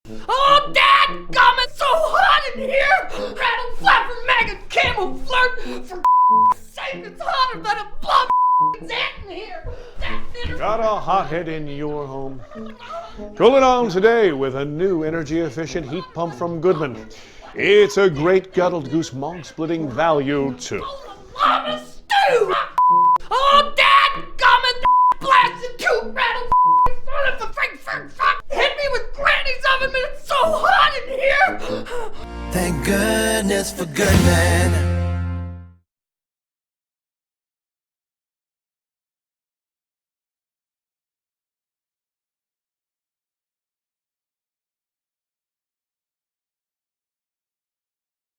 Oh, Dad, gum, it's so hot in here! Rattle, flapper, maggot, camel, flirt, for sake, it's hotter than a blob ant in here! Got a hothead in your home? Cool it on today with a new energy-efficient heat pump from Goodman. It's a great guttled goose mog-splitting value, too. Llama stew! Oh, Dad, gum, and blasted tooth, rattle, son of a fuck! Hit me with Granny's oven, but it's so hot in here! Thank goodness for Goodman.